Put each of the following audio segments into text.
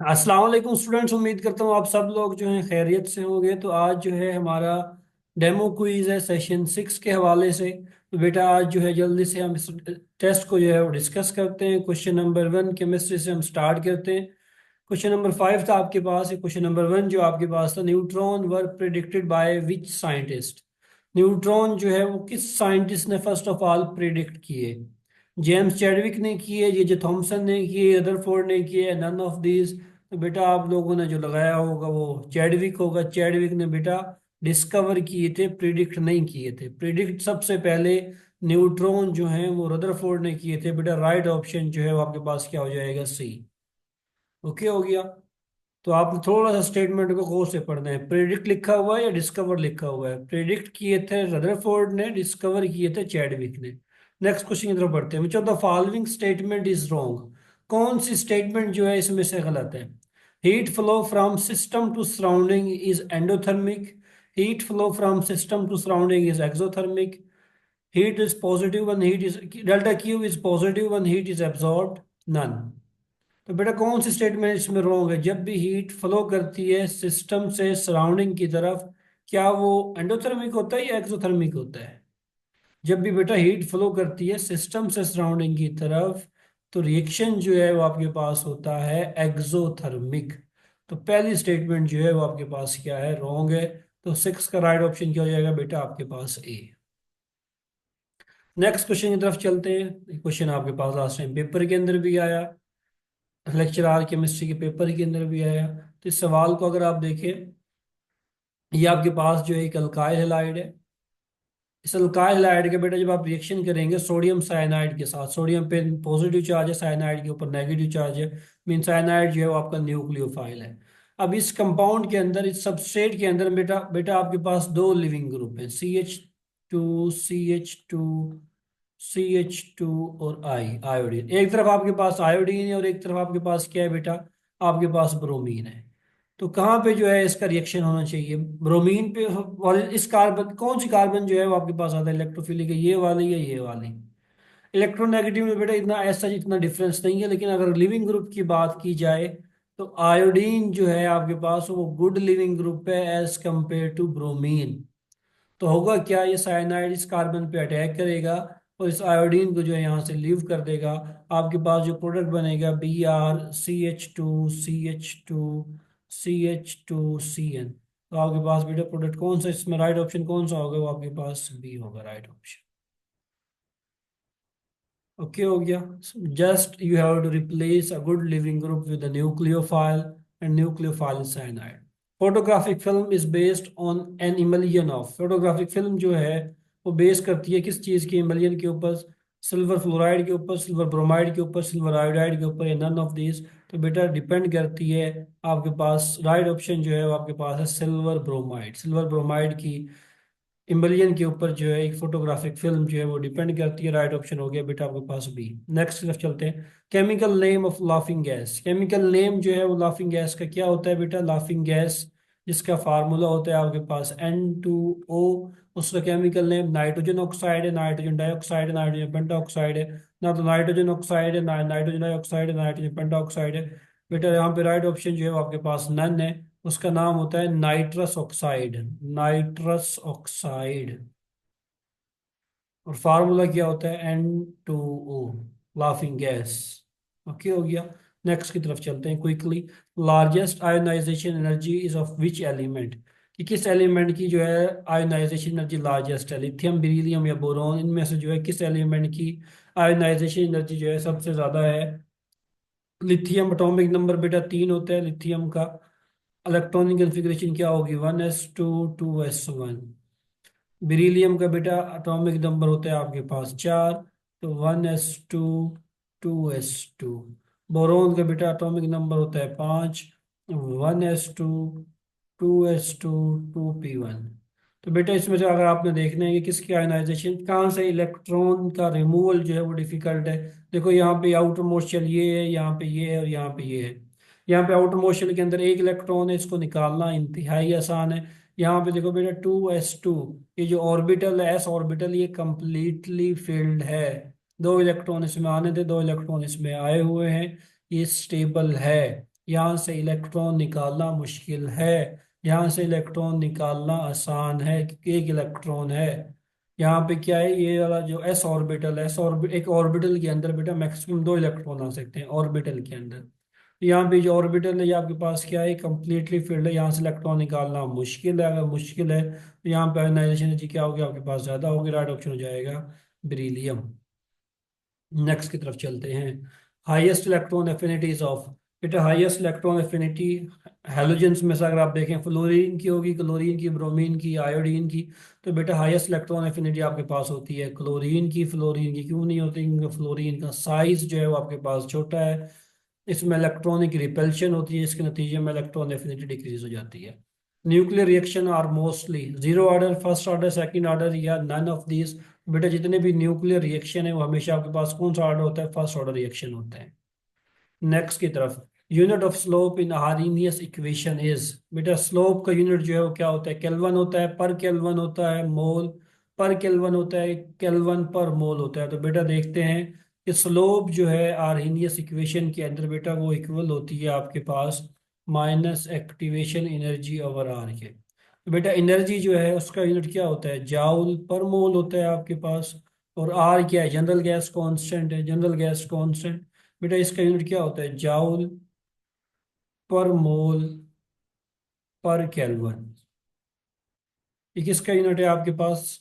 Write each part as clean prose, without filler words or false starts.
अस्सलाम वालेकुम स्टूडेंट्स। उम्मीद करता हूँ आप सब लोग जो हैं खैरियत से होंगे। तो आज जो है हमारा डेमो क्विज है सेशन 6 के हवाले से। तो बेटा आज जो है जल्दी से हम इस टेस्ट को जो है वो डिस्कस करते हैं। क्वेश्चन नंबर 1 केमिस्ट्री से हम स्टार्ट करते हैं। क्वेश्चन नंबर 5 था आपके पास। क्वेश्चन नंबर 1 जो आपके पास था, neutron were predicted by which scientist. Neutron जो है वो किस साइंटिस्ट ने फर्स्ट ऑफ ऑल प्रिडिक्ट किए। जेम्स चैडविक ने किए, ये जो थॉमसन ने किए, रदरफोर्ड ने किए, नन ऑफ दीज। तो बेटा आप लोगों ने जो लगाया होगा वो चैडविक होगा। चैडविक ने बेटा डिस्कवर किए थे, प्रिडिक्ट नहीं किए थे। प्रिडिक्ट सबसे पहले न्यूट्रॉन जो है वो रदरफोर्ड ने किए थे। बेटा राइट ऑप्शन जो है वो आपके पास क्या हो जाएगा, सी। ओके हो गया। तो आपने थोड़ा सा स्टेटमेंट को गौर से पढ़ना है। प्रेडिक्ट लिखा हुआ है या डिस्कवर लिखा हुआ है? प्रेडिक्ट किए थे रदरफोर्ड ने, डिस्कवर किए थे चैडविक ने। नेक्स्ट क्वेश्चन की तरफ बढ़ते हैं। Which of the following statement is wrong. कौन सी स्टेटमेंट जो है इसमें से गलत है? Heat flow from system to surrounding is endothermic. Heat flow from system to surrounding is exothermic. Heat is positive one heat is delta Q is positive one heat is absorbed. None. तो बेटा कौन सी statement इसमें wrong है? जब भी heat flow करती है सिस्टम से सराउंडिंग की तरफ, क्या वो एंडोथर्मिक होता है या एक्सोथर्मिक होता है? जब भी बेटा हीट फ्लो करती है सिस्टम से सराउंडिंग की तरफ, तो रिएक्शन जो है वो आपके पास होता है एक्सोथर्मिक। तो पहली स्टेटमेंट जो है वो आपके पास क्या है, रॉन्ग है। तो 6 का राइट ऑप्शन क्या हो जाएगा बेटा आपके पास, ए। नेक्स्ट क्वेश्चन की तरफ चलते हैं। क्वेश्चन आपके पास लास्ट टाइम पेपर के अंदर भी आया, लेक्चर आर केमिस्ट्री के पेपर के अंदर भी आया। तो इस सवाल को अगर आप देखें, ये आपके पास जो है एक अल्काइल हैलाइड है। इस अल्काइल हैलाइड के बेटा जब आप रिएक्शन करेंगे सोडियम साइनाइड के साथ, सोडियम पे पॉजिटिव चार्ज है, साइनाइड के ऊपर नेगेटिव चार्ज है। मीन साइनाइड जो है वो आपका न्यूक्लियोफाइल है। अब इस कंपाउंड के अंदर, इस सबस्ट्रेट के अंदर बेटा बेटा आपके पास दो लिविंग ग्रुप है, CH2 और आयोडीन। एक तरफ आपके पास आयोडीन है और एक तरफ आपके पास क्या है बेटा, आपके पास ब्रोमीन है। तो कहाँ पे जो है इसका रिएक्शन होना चाहिए? ब्रोमीन पे वाले इस कार्बन, कौन सी कार्बन जो है वो आपके पास आता है इलेक्ट्रोफिलिक है, ये वाली या ये वाली? इलेक्ट्रोनेगेटिव में बेटा इतना ऐसा इतना डिफरेंस नहीं है, लेकिन अगर लिविंग ग्रुप की बात की जाए तो आयोडीन जो है आपके पास वो गुड लिविंग ग्रुप है एज कंपेयर टू ब्रोमीन। तो होगा क्या, ये साइनाइड इस कार्बन पे अटैक करेगा और इस आयोडीन को जो है यहाँ से लीव कर देगा। आपके पास जो प्रोडक्ट बनेगा BrCH2CH2CH2Cn। तो आपके पास बेटा प्रोडक्ट कौन सा, इसमें राइट ऑप्शन कौन सा होगा? वो आपके पास बी होगा राइट ऑप्शन। ओके हो गया। Just you have to replace a good leaving group with a nucleophile and nucleophile cyanide. Photographic film is based on an emulsion of. Photographic film जो है वो बेस करती है किस चीज की, इमल्जन के ऊपर? सिल्वर फ्लोराइड के ऊपर, सिल्वर ब्रोमाइड के ऊपर, सिल्वर आयोडाइड के ऊपर, या नन ऑफ दिस। तो बेटा डिपेंड करती है। आपके पास राइट ऑप्शन जो है वो आपके पास है सिल्वर ब्रोमाइड। सिल्वर ब्रोमाइड की इमल्जन के ऊपर जो है एक फोटोग्राफिक फिल्म जो है वो डिपेंड करती है। राइट ऑप्शन हो गया बेटा आपके पास बी। नेक्स्ट तरफ चलते हैं। Chemical name of laughing gas. Chemical name जो है वो लाफिंग गैस का क्या होता है बेटा? लाफिंग गैस जिसका फार्मूला होता है आपके पास N2O, उसका केमिकल नेम नाइट्रोजन ऑक्साइड है, नाइट्रोजन डाइऑक्साइड है, नाइट्रोजन पेंटाऑक्साइड है। ना तो नाइट्रोजन ऑक्साइड है, ना नाइट्रोजन डाइऑक्साइड है, नाइट्रोजन पेंटाऑक्साइड है। बेटा यहाँ पे राइट ऑप्शन जो है वो आपके पास नन है। उसका नाम होता है नाइट्रस ऑक्साइड। Nitrous oxide. और फार्मूला क्या होता है? N2O, laughing gas. ओके हो गया। नेक्स्ट की तरफ चलते हैं quickly. Largest ionisation energy is of which element. कि किस एलिमेंट की जो है आयोनाइजेशन एनर्जी लार्जेस्ट है? लिथियम, बेरिलियम या बोरॉन, इनमें से जो है किस एलिमेंट की आयोनाइजेशन एनर्जी जो है सबसे ज्यादा है? लिथियम। एटॉमिक नंबर बेटा 3 होता है लिथियम का। इलेक्ट्रॉनिक कन्फिग्रेशन क्या होगी? 1s2 2s1। बेरिलियम का बेटा एटॉमिक नंबर होता है आपके पास 4, तो 1s2 2s2। बोरोन का बेटा एटॉमिक नंबर होता है 5, 1s2 2s2 2p1। तो बेटा इसमें से अगर आपने देखना है कि किसकी आयनाइजेशन, कहाँ से इलेक्ट्रॉन का रिमूवल जो है वो डिफिकल्ट है। देखो यहाँ पे आउटर मोस्ट शेल ये है, यहाँ पे ये है और यहाँ पे ये है। यहाँ पे आउटर मोस्ट शेल के अंदर एक इलेक्ट्रॉन है, इसको निकालना इंतहाई आसान है। यहाँ पे देखो बेटा 2s2, ये जो ऑर्बिटल है एस ऑर्बिटल, ये कंप्लीटली फिल्ड है। दो इलेक्ट्रॉन इसमें आने थे, दो इलेक्ट्रॉन इसमें आए हुए हैं, ये स्टेबल है। यहाँ से इलेक्ट्रॉन निकालना मुश्किल है, यहाँ से इलेक्ट्रॉन निकालना आसान है क्योंकि एक इलेक्ट्रॉन है। यहाँ पे क्या है, ये वाला जो एस ऑर्बिटल, एक ऑर्बिटल के अंदर बेटा मैक्सिमम 2 इलेक्ट्रॉन आ सकते हैं ऑर्बिटल के अंदर। यहाँ पे जो ऑर्बिटल है, ये आपके पास क्या है, कंप्लीटली फील्ड है, यहाँ से इलेक्ट्रॉन निकालना मुश्किल है। अगर मुश्किल है तो यहाँ पे आयोनाइजेशन एनर्जी क्या होगी आपके पास, ज़्यादा होगी। राइट ऑप्शन हो जाएगा बेरिलियम। नेक्स्ट की तरफ चलते हैं। हाईएस्ट इलेक्ट्रॉन एफिनिटीज ऑफ, बेटा हाईएस्ट इलेक्ट्रॉन एफिनिटी हैलोजेंस में से अगर आप देखें, फ्लोरीन की होगी, क्लोरीन की, ब्रोमीन की, आयोडीन की। तो बेटा हाईएस्ट इलेक्ट्रॉन एफिनिटी आपके पास होती है क्लोरीन की। फ्लोरीन की क्यों नहीं होती, क्योंकि फ्लोरीन का साइज जो है वो आपके पास छोटा है, इसमें इलेक्ट्रॉनिक रिपल्शन होती है, इसके नतीजे में इलेक्ट्रॉन एफिनिटी डिक्रीज हो जाती है। Nuclear reaction are mostly zero order, first order, second order या नन ऑफ दीज। बेटा जितने भी न्यूक्लियर रिएक्शन है वो हमेशा आपके पास कौन सा ऑर्डर होता है, फर्स्ट ऑर्डर रिएक्शन होता है। नेक्स्ट की तरफ, unit of slope in Arrhenius equation is, बेटा स्लोप का यूनिट जो है वो क्या होता है, केल्विन होता है, पर केल्विन होता है, मोल पर केल्विन होता है, केल्विन पर मोल होता है। तो बेटा देखते हैं कि स्लोप जो है आर्हीनियस इक्वेशन के अंदर बेटा वो इक्वल होती है आपके पास minus activation energy over R के। तो बेटा एनर्जी जो है उसका यूनिट क्या होता है, जाउल पर मोल होता है आपके पास। और आर क्या है, जनरल गैस कांस्टेंट है, जनरल गैस कांस्टेंट। बेटा इसका यूनिट क्या होता है, जाउल पर मोल पर केल्विन। ये किसका यूनिट है आपके पास,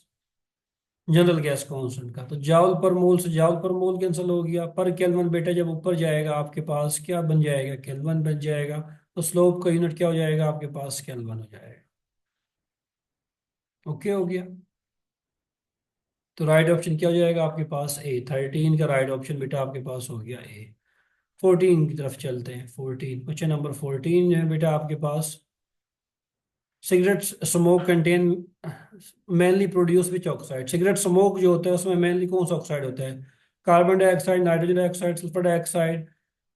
जनरल गैस कांस्टेंट का। तो जाउल पर मोल से जाउल पर मोल कैंसिल हो गया, पर केल्विन बेटा जब ऊपर जाएगा आपके पास क्या बन जाएगा, केल्विन बन जाएगा। तो स्लोप का यूनिट क्या हो जाएगा आपके पास, केल्विन हो जाएगा। ओके हो गया। तो राइट ऑप्शन क्या हो जाएगा आपके पास, ए। 13 का राइट ऑप्शन बेटा आपके पास हो गया ए। 14 की तरफ चलते हैं। 14, क्वेश्चन नंबर 14 है बेटा आपके पास। Cigarette smoke contain mainly produce which oxide, cigarette smoke जो होता है उसमें मेनली कौन सा ऑक्साइड होता है, carbon dioxide, nitrogen dioxide, sulphur dioxide,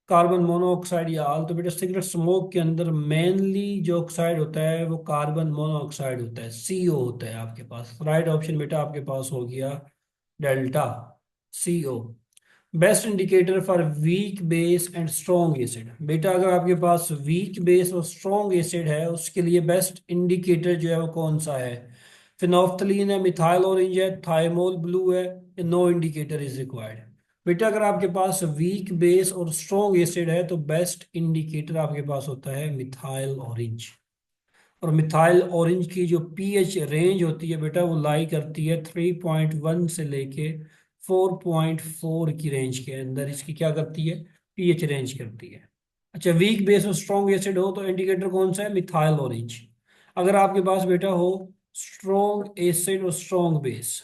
carbon monoxide या आल। तो बेटा सिगरेट स्मोक के अंदर मेनली जो ऑक्साइड होता है वो कार्बन मोनोऑक्साइड होता है, सीओ होता है आपके पास। राइट ऑप्शन बेटा आपके पास हो गया delta, CO. Best indicator for weak base and strong acid, बेटा अगर आपके पास वीक बेस और स्ट्रॉन्ग एसिड है उसके लिए बेस्ट इंडिकेटर जो है वो कौन सा है, फिनोफ्थलीन है, मिथाइल ऑरेंज है, थाइमोल ब्लू है, नो इंडिकेटर इज रिक्वायर्ड। बेटा अगर आपके पास वीक बेस और स्ट्रॉन्ग एसिड है तो बेस्ट इंडिकेटर आपके पास होता है मिथाइल ऑरेंज। और मिथाइल ऑरेंज की जो पीएच रेंज होती है बेटा वो लाई करती है 3.1 से लेके 4.4 की रेंज के अंदर, इसकी क्या करती है, पीएच रेंज करती है। अच्छा, वीक बेस और स्ट्रॉन्ग एसिड हो तो इंडिकेटर कौन सा है, मिथाइल ऑरेंज। अगर आपके पास बेटा हो स्ट्रॉन्ग एसिड और स्ट्रॉन्ग बेस,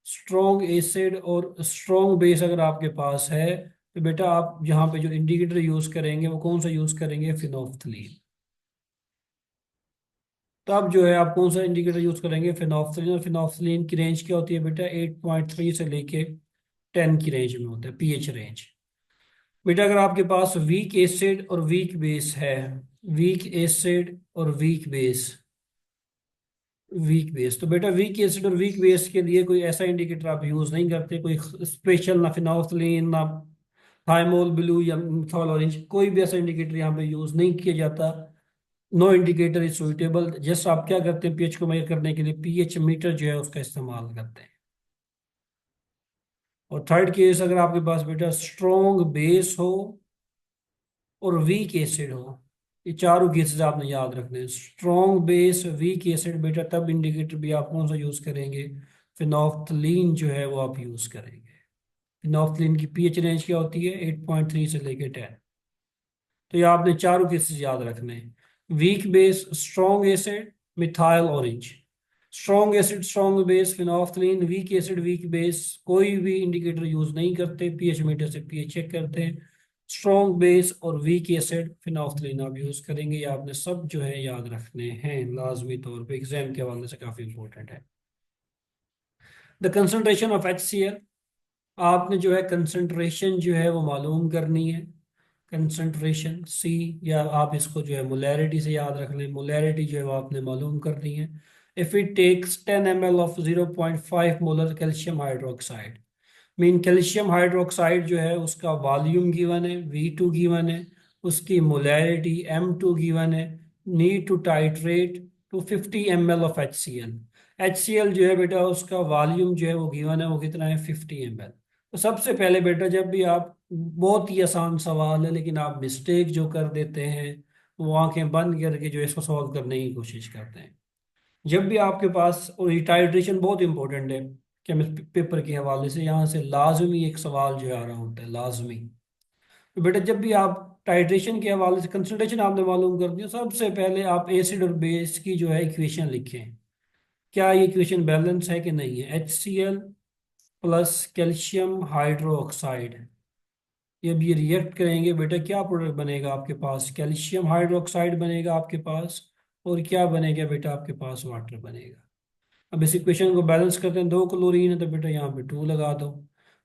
स्ट्रॉन्ग एसिड और स्ट्रॉन्ग बेस अगर आपके पास है तो बेटा आप यहाँ पे जो इंडिकेटर यूज करेंगे वो कौन सा यूज करेंगे, फिनोफ्थलीन। तो अब जो है आप कौन सा इंडिकेटर यूज करेंगे, फिनोफ्थलीन। और फिनोफ्थलीन की रेंज क्या होती है बेटा, 8.3 से लेके 10 की रेंज में होता है पीएच रेंज। बेटा अगर आपके पास वीक एसिड और वीक बेस है, वीक एसिड और वीक बेस, वीक बेस, तो बेटा वीक एसिड और वीक बेस के लिए कोई ऐसा इंडिकेटर आप यूज नहीं करते, कोई स्पेशल, ना फिनोफ्थलीन, ना थाइमोल ब्लू या मिथाइल ऑरेंज, कोई भी ऐसा इंडिकेटर यहाँ पे यूज नहीं किया जाता। No indicator is suitable. Just आप क्या करते हैं, पीएच को मेजर करने के लिए पीएच मीटर जो है उसका इस्तेमाल करते हैं। और थर्ड केस, अगर आपके पास बेटा स्ट्रॉन्ग बेस हो और वीक एसिड हो, ये चारों केसेस आपने याद रखने हैं, स्ट्रॉन्ग बेस, वीक एसिड, बेटा तब इंडिकेटर भी आप कौन सा यूज करेंगे, फिनोफ्थलीन जो है वो आप यूज करेंगे। फिनोफ्थलीन की पीएच रेंज क्या होती है, 8.3 से लेके 10। तो ये आपने चारों केसेस याद रखने हैं, weak base, strong acid, methyl orange. Strong acid, strong base, phenolphthalein, weak acid, weak base, कोई भी इंडिकेटर यूज नहीं करते, पीएच मीटर से पीएच चेक करते हैं। स्ट्रॉन्ग बेस और वीक एसिड, फिनोफ्थलीन आप यूज करेंगे। ये आपने सब जो है याद रखने हैं लाजमी तौर पे, एग्जाम के हवाले से काफी इंपॉर्टेंट है। द कंसंट्रेशन ऑफ HCl, आपने जो है कंसंट्रेशन जो है वो मालूम करनी है, कंसंट्रेशन सी, या आप इसको जो है मोलैरिटी से याद रख लें, मोलैरिटी जो है वो आपने मालूम करनी है। If it takes 10 ml of 0.5 molar calcium hydroxide, mean calcium hydroxide जो है उसका वॉल्यूम गिवन है V2 गिवन है, उसकी मोलैरिटी M2 गिवन है, need to titrate to 50 ml of HCl। HCl जो है बेटा उसका वॉल्यूम जो है वो गिवन है, वो कितना है 50 ml। तो सबसे पहले बेटा जब भी आप, बहुत ही आसान सवाल है लेकिन आप मिस्टेक जो कर देते हैं वो आंखें बंद करके जो है इसको सॉल्व करने की कोशिश करते हैं। जब भी आपके पास, और ये टाइट्रेशन बहुत इंपॉर्टेंट है केमिस्ट्री पेपर के हवाले से, यहाँ से लाजमी एक सवाल जो है आ रहा होता है लाजमी। तो बेटा जब भी आप टाइट्रेशन के हवाले से कंसंट्रेशन आपने मालूम कर दिया, सबसे पहले आप एसिड और बेस की जो है इक्वेशन लिखें। क्या ये इक्वेशन बैलेंस है कि नहीं है? HCl प्लस कैल्शियम हाइड्रोक्साइड, जब ये रिएक्ट करेंगे बेटा क्या प्रोडक्ट बनेगा आपके पास? कैल्शियम हाइड्रोक्साइड बनेगा आपके पास। और क्या बनेगा बेटा आपके पास? वाटर बनेगा। अब इस इक्वेशन को बैलेंस करते हैं, दो क्लोरीन है तो बेटा यहाँ पे 2 लगा दो।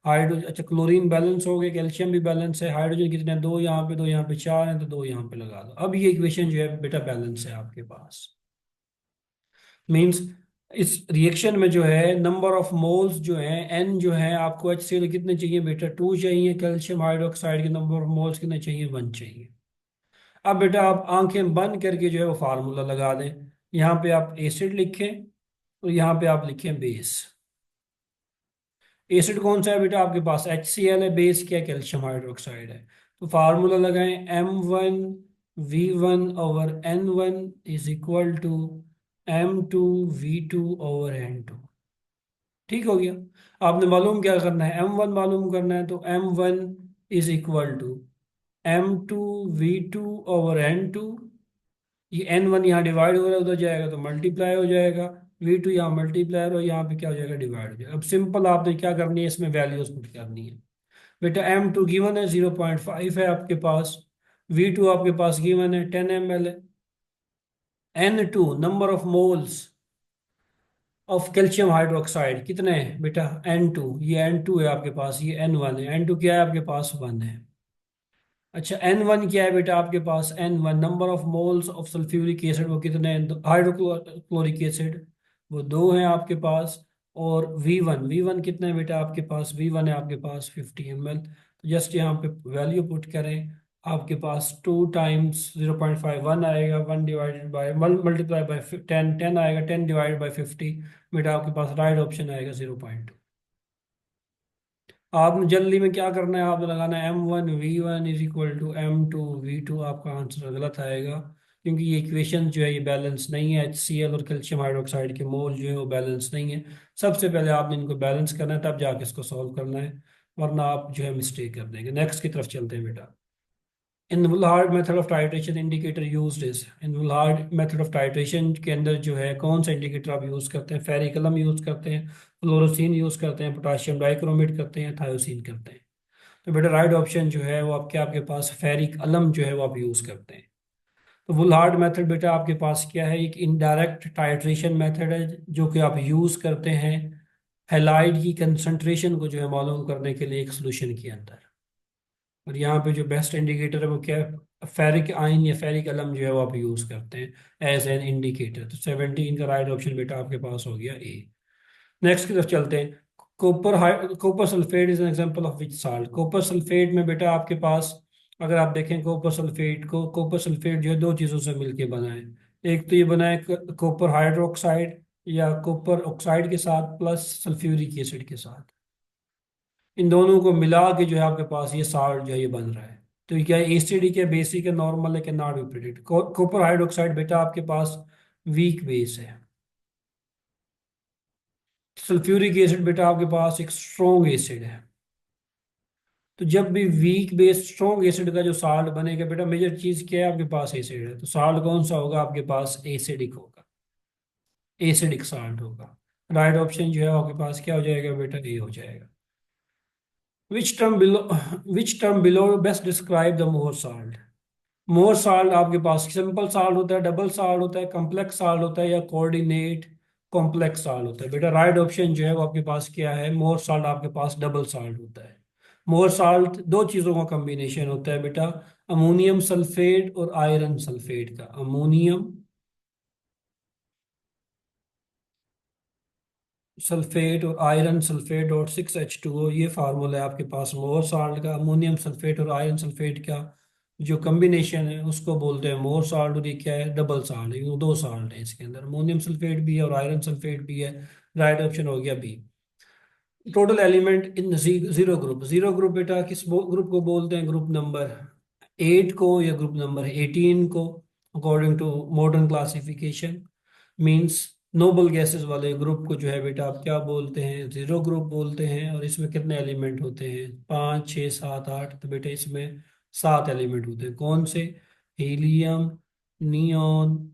हाइड्रोजन, अच्छा क्लोरीन बैलेंस हो गए, कैल्शियम भी बैलेंस है, हाइड्रोजन कितने हैं? 2 यहाँ पे, 2 यहाँ पे, 4 है तो 2 यहाँ पे लगा दो। अब ये इक्वेशन जो है बेटा बैलेंस है आपके पास। मींस इस रिएक्शन में जो है नंबर ऑफ मोल्स जो है N जो है, आपको HCl कितने चाहिए बेटा? 2 चाहिए। कैल्शियम हाइड्रोक्साइड के नंबर ऑफ मोल्स कितने चाहिए? 1 चाहिए। अब बेटा आप आंखें बंद करके जो है वो फार्मूला लगा दें। यहाँ पे आप एसिड लिखें और यहाँ पे आप लिखें बेस। एसिड कौन सा है बेटा आपके पास? HCl है। बेस क्या? कैल्शियम हाइड्रोक्साइड है। तो फार्मूला लगाएं, M1V1/N1 is equal to M2V2/N2। ठीक हो गया। आपने मालूम क्या करना है? M1 मालूम करना है, तो M1 is equal to M2V2/N2। ये N1 यहाँ डिवाइड हो रहा है, उधर जाएगा तो मल्टीप्लाई हो जाएगा। V2 यहाँ मल्टीप्लाई और यहाँ पे क्या हो जाएगा? डिवाइड हो जाएगा। अब सिंपल आपने क्या करनी है, इसमें वैल्यूज पुट करनी है। बेटा M2 गिवन है 0.5 है आपके पास। V2 आपके पास गिवन है 10 ml है। N2 number of moles of calcium hydroxide कितने हैं बेटा? N2, ये N2 है आपके पास, ये N1 है। N2 क्या है आपके पास? 1 है। अच्छा N1 क्या है बेटा आपके पास? N1 number of moles of sulphuric acid वो कितने हैं? हाइड्रोक्लोरिक एसिड वो 2 हैं आपके पास। और V1 कितना है बेटा आपके पास? V1 है आपके पास 50 ml। तो जस्ट यहाँ पे वैल्यू पुट करें, आपके पास 2 टाइम्स 0.5 1 आएगा, 1 डिवाइडेड बाय मल्टीप्लाई बाय 10 आएगा, 10 डिवाइडेड बाय 50। बेटा आपके पास राइट ऑप्शन आएगा 0.2। आपने जल्दी में क्या करना है, आपने लगाना है M1V1 = M2V2। आपका आंसर गलत आएगा क्योंकि ये इक्वेशन जो है ये बैलेंस नहीं है। HCl और कैल्शियम हाइड्रोक्साइड के मोल जो है वो बैलेंस नहीं है। सबसे पहले आपने इनको बैलेंस करना है, तब जाके इसको सॉल्व करना है, वरना आप जो है मिस्टेक कर देंगे। नेक्स्ट की तरफ चलते हैं बेटा। In Volhard method of titration indicator used is, in Volhard method of titration के अंदर जो है कौन सा इंडिकेटर आप यूज करते हैं? फेरिक अलम यूज करते हैं, फ्लोरोसिन यूज करते हैं, पोटाशियम डाइक्रोमेट करते हैं, थायोसिन करते हैं। तो बेटा राइट ऑप्शन जो है वो आपके पास फेरिक अलम जो है वो आप यूज करते हैं। तो वुलहार्ड मेथड बेटा आपके पास क्या है? एक इनडायरेक्ट टाइट्रेशन मेथड है जो कि आप यूज करते हैं हैलाइड की कंसंट्रेशन को जो है मालूम करने के लिए एक सोल्यूशन के अंदर। और यहाँ पे जो बेस्ट इंडिकेटर है वो क्या है? फेरिक आयन या फेरिक अलम जो है वो आप यूज करते हैं एज एन इंडिकेटर। तो 17 का राइट ऑप्शन बेटा आपके पास हो गया ए। नेक्स्ट की तरफ चलते हैं। Copper sulphate is an example of which salt? Copper sulphate में बेटा आपके पास, अगर आप देखें कॉपर सल्फेट को, कॉपर सल्फेट जो है दो चीज़ों से मिलके बना है। एक तो ये बना है कॉपर हाइड्रोक्साइड या कॉपर ऑक्साइड के साथ प्लस सल्फ्यूरिक एसिड के साथ। इन दोनों को मिला के जो है आपके पास ये साल्ट जो है ये बन रहा है। तो ये क्या है? एसिडिक है, बेसिक है, नॉर्मल है कि not be predict? Copper hydroxide बेटा आपके पास वीक बेस है। सल्फ्यूरिक एसिड बेटा आपके पास एक स्ट्रॉन्ग एसिड है। तो जब भी वीक बेस स्ट्रॉन्ग एसिड का जो साल्ट बनेगा बेटा, मेजर चीज क्या है आपके पास? एसिड है। तो साल्ट कौन सा होगा आपके पास? एसिडिक होगा, एसिडिक साल्ट होगा। राइट ऑप्शन जो है आपके पास क्या हो जाएगा बेटा? ए हो जाएगा। Which term below which term below best describe the more salt? More salt आपके पास सिंपल साल्ट होता है, डबल साल्ट होता है, कॉम्प्लेक्स साल्ट होता है, या कोऑर्डिनेट कॉम्प्लेक्स साल्ट होता है? बेटा राइट ऑप्शन जो है वो आपके पास क्या है? मोर साल्ट आपके पास डबल साल्ट होता है। मोर साल्ट दो चीज़ों का कॉम्बिनेशन होता है बेटा, अमोनियम सल्फेट और आयरन सल्फेट का। अमोनियम सल्फेट और आयरन सल्फेट और 6H2O, ये फार्मूला है आपके पास मोर साल्ट का। अमोनियम सल्फेट और आयरन सल्फेट का जो कम्बिनेशन है उसको बोलते हैं मोर साल्ट, और ये क्या है, डबल साल्ट है, दो साल्ट है इसके अंदर, अमोनियम सल्फेट भी है और आयरन सल्फेट भी है। राइट ऑप्शन हो गया B. Total element in zero group, zero group बेटा किस ग्रुप को बोलते हैं, ग्रुप नंबर 8 को या ग्रुप नंबर 18 को, according to modern classification. Means noble gases वाले ग्रुप को जो है बेटा आप क्या बोलते हैं, जीरो ग्रुप बोलते हैं। और इसमें कितने एलिमेंट होते हैं, 5 6 7 8, तो बेटा इसमें 7 एलिमेंट होते हैं। कौन से, helium, neon,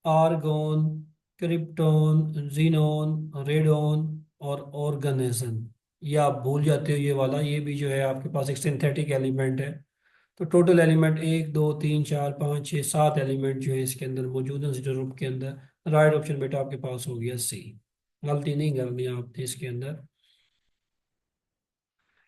argon, krypton, xenon, radon और ऑर्गेनिज्म। ये आप भूल जाते हो ये वाला, ये भी जो है आपके पास एक सिंथेटिक एलिमेंट है। तो टोटल एलिमेंट 1 2 3 4 5 6 7 एलिमेंट जो है इसके अंदर मौजूद है जीरो ग्रुप के अंदर। राइट ऑप्शन बेटा आपके पास हो गया सी। गलती नहीं करनी आपने इसके अंदर।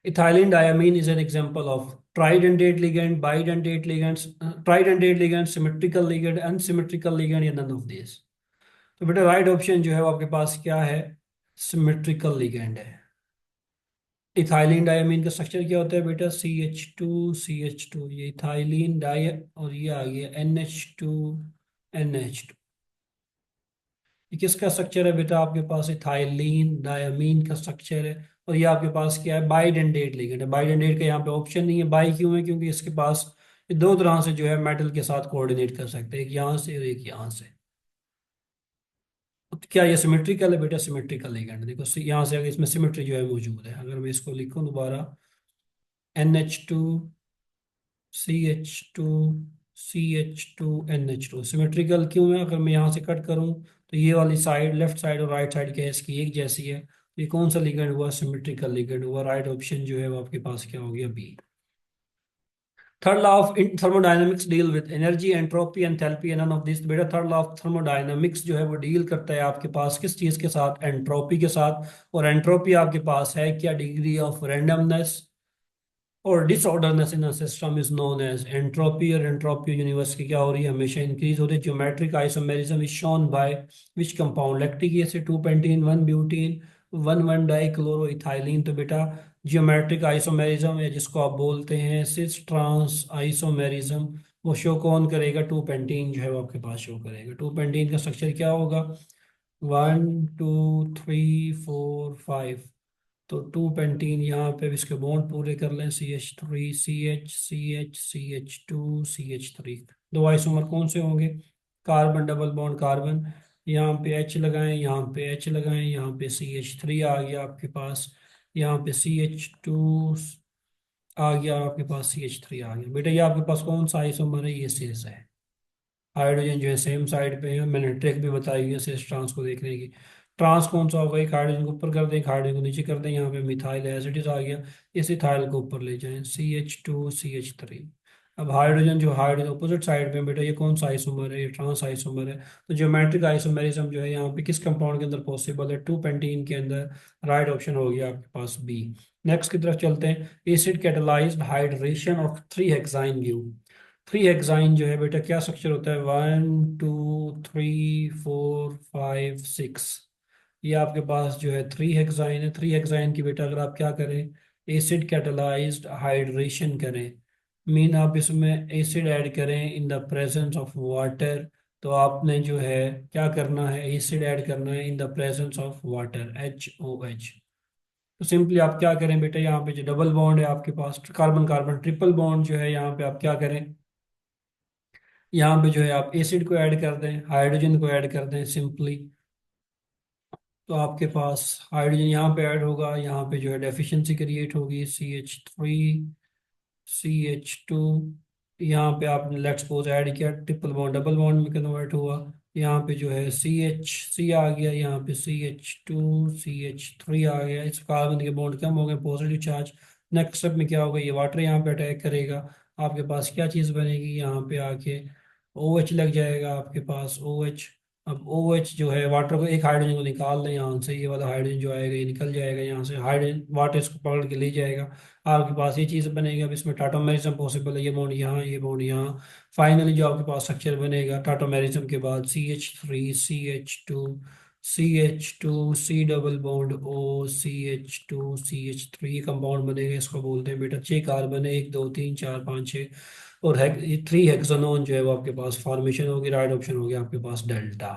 Ethylene diamine is an example of tridentate ligand, bidentate ligands, tridentate ligand, symmetrical ligand, unsymmetrical ligand या नन ऑफ दिस। तो बेटा राइट ऑप्शन जो है वो आपके पास क्या है, सिमेट्रिकल लिगेंड है। इथाइलिन डायमीन का स्ट्रक्चर क्या होता है बेटा, CH2 ये इथाइलिन डाई, और ये आ गया NH2। ये किसका स्ट्रक्चर है बेटा, आपके पास इथाइलिन डायमीन का स्ट्रक्चर है। और ये आपके पास क्या है, बाइडेंटेट लिगेंड है। बाइडेंटेट का यहाँ पे ऑप्शन नहीं है, बाई क्यों है, क्योंकि इसके पास ये दो तरह से जो है मेटल के साथ कोऑर्डिनेट कर सकते हैं, एक यहाँ से और एक यहाँ से। तो क्या ये सिमेट्रिकल है बेटा, सिमेट्रिकल लिगेंड। देखो यहाँ से अगर इसमें सिमेट्री जो है मौजूद है, अगर मैं इसको लिखूं दोबारा, NH2 CH2 CH2 NH2 symmetrical क्यों है, अगर मैं यहाँ से कट करूँ तो ये वाली साइड, लेफ्ट साइड और राइट साइड क्या है इसकी एक जैसी है। तो ये कौन सा लिगेंड हुआ, सिमेट्रिकल लिगेंड हुआ। राइट ऑप्शन जो है वो आपके पास क्या हो गया, B. Third law of thermodynamics deal with energy, entropy, enthalpy and none of this. बेटा थर्ड लॉ ऑफ थर्मोडायनेमिक्स जो है वो डील करता है आपके पास किस चीज के साथ, एंट्रोपी के साथ। और एंट्रोपी आपके पास है क्या, डिग्री ऑफ रैंडमनेस और disorderness in system is known as entropy. और एंट्रोपी यूनिवर्स की क्या हो रही है, हमेशा इंक्रीज हो रही है। Geometric isomerism is shown by which compound, lactic acid 2 pentene 1 butene 1 di chloro ethylene. तो बेटा ज्योमेट्रिक आइसोमेरिज्म या जिसको आप बोलते हैं सिस ट्रांस आइसोमेरिज्म, वो शो कौन करेगा, 2 पेंटीन जो है वो आपके पास शो करेगा। 2 पेंटीन का स्ट्रक्चर क्या होगा, 1 2 3 4 5। तो 2 पेंटीन यहाँ पे अब इसके बॉन्ड पूरे कर लें, CH3 CH CH CH2 CH3। दो आइसोमर कौन से होंगे, कार्बन डबल बॉन्ड कार्बन, यहाँ पे H लगाएं, यहाँ पे H लगाएं, यहाँ पे CH3 आ गया आपके पास, यहाँ पे CH2 आ गया आपके पास, CH3 आ गया। बेटा ये आपके पास कौन सा आइसोमर है, ये शेष है। हाइड्रोजन जो है सेम साइड पे है, मैंने ट्रिक भी बताई हुई है शेष ट्रांस को देखने की। ट्रांस कौन सा होगा, एक हाइड्रोजन को ऊपर कर दें, एक हाइड्रोजन को नीचे कर दें, यहाँ पे मिथाइल एसिड आ गया, इस इथाइल को ऊपर ले जाएं, CH2 CH3। अब हाइड्रोजन जो हाइड्रोजन अपोजिट साइड पे बेटा ये कौन सा आइसोमर है, ये ट्रांस आइसोमर है। तो ज्योमेट्रिक आइसोमेरिज्म जो है यहाँ पे किस कंपाउंड के अंदर पॉसिबल है, 2 पेंटीन के अंदर। राइट ऑप्शन हो गया आपके पास बी। नेक्स्ट की तरफ चलते हैं, acid catalysed hydration of 3 hexyne group. 3 hexyne जो है बेटा क्या स्ट्रक्चर होता है, 1 2 3 4 5 6। ये आपके पास जो है 3 हेक्साइन है। 3 हेक्साइन की बेटा अगर आप क्या करें, एसिड कैटालाइज्ड हाइड्रेशन करें, मीन आप इसमें एसिड ऐड करें in the presence of water. तो आपने जो है क्या करना है, एसिड ऐड करना है in the presence of water, HOH। तो सिंपली आप क्या करें बेटा, यहाँ पे जो डबल बॉन्ड है आपके पास, कार्बन कार्बन ट्रिपल बॉन्ड जो है, यहाँ पे आप क्या करें, यहाँ पे जो है आप एसिड को ऐड कर दें, हाइड्रोजन को ऐड कर दें सिंपली। तो आपके पास हाइड्रोजन यहाँ पे ऐड होगा, यहाँ पे जो है डेफिशिएंसी क्रिएट होगी, CH3 CH2। यहाँ पे आपने लेट्स सपोज ऐड किया, ट्रिपल बॉन्ड डबल बॉन्ड में कन्वर्ट हुआ। यहाँ पे जो है CH3 आ गया, यहाँ पे CH2 CH3 आ गया, इस कार्बन के बॉन्ड कम हो गए, पॉजिटिव चार्ज। नेक्स्ट स्टेप में क्या होगा, ये वाटर यहाँ पे अटैक करेगा, आपके पास क्या चीज़ बनेगी, यहाँ पे आके OH लग जाएगा आपके पास, OH। अब OH जो है वाटर को, एक हाइड्रोजन को निकाल लें यहाँ से, ये वाला हाइड्रोजन जो आएगा ये निकल जाएगा यहाँ से, हाइड्रोजन वाटर इसको पकड़ के ले जाएगा, आपके पास ये चीज़ बनेगी। अब इसमें टाटोमेरिज्म पॉसिबल है, ये बॉन्ड यहाँ, ये बॉन्ड यहाँ। फाइनली जो आपके पास स्ट्रक्चर बनेगा टाटोमेरिज्म के बाद, CH3 CH2 C double bond O CH2 CH3 compound बनेगा, इसको बोलते हैं बेटा 6 कार्बन है, 1 2 3 4 5 6। और थ्री हेक्सानोन जो है वो आपके पास फॉर्मेशन होगी। राइट ऑप्शन हो गया आपके पास delta.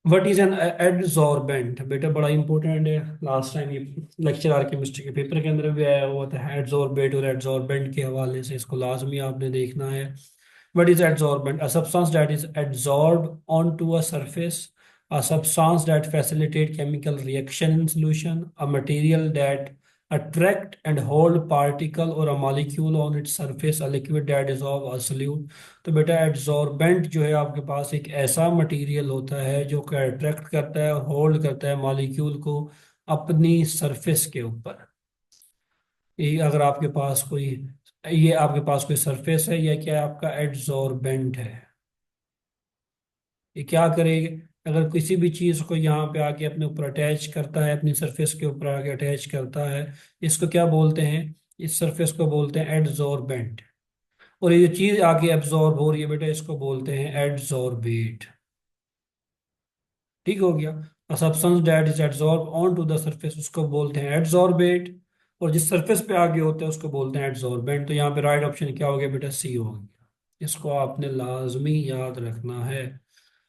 What is an adsorbent? बेटा बड़ा इंपॉर्टेंट है, लास्ट टाइम ये लेक्चर आर केमिस्ट्री के पेपर के अंदर भी आया हुआ था। एडजॉर्बेट और एडजॉर्बेंट के हवाले से इसको लाजमी आपने देखना है। What is adsorbent? A substance that is adsorb on to a surface, a substance that facilitate chemical reaction in solution, a material that attract and hold particle or a molecule on its surface, a liquid that dissolve a solute। तो बेटा adsorbent जो है आपके पास एक ऐसा material होता है जो कि अट्रैक्ट करता है और होल्ड करता है मॉलिक्यूल को अपनी सरफेस के ऊपर। ये अगर आपके पास कोई, ये आपके पास कोई सरफेस है, या क्या आपका एड्सॉर्बेंट है। ये क्या करेगी? अगर किसी भी चीज को यहाँ पे आके अपने ऊपर अटैच करता है, अपनी सरफेस के ऊपर आके अटैच करता है, इसको क्या बोलते हैं? इस सरफेस को बोलते हैं एड्सॉर्बेंट। और ये जो चीज आगे एब्जॉर्ब हो रही है बेटा, इसको बोलते हैं एड्सॉर्बेट। ठीक हो गया। A substance that is adsorb on to the surface, उसको बोलते हैं एड्सॉर्बेट। और जिस सरफेस पे आगे होते हैं उसको बोलते हैं एड्सॉर्बेंट। तो यहाँ पे राइट ऑप्शन क्या हो गया बेटा? सी हो गया। इसको आपने लाजमी याद रखना है।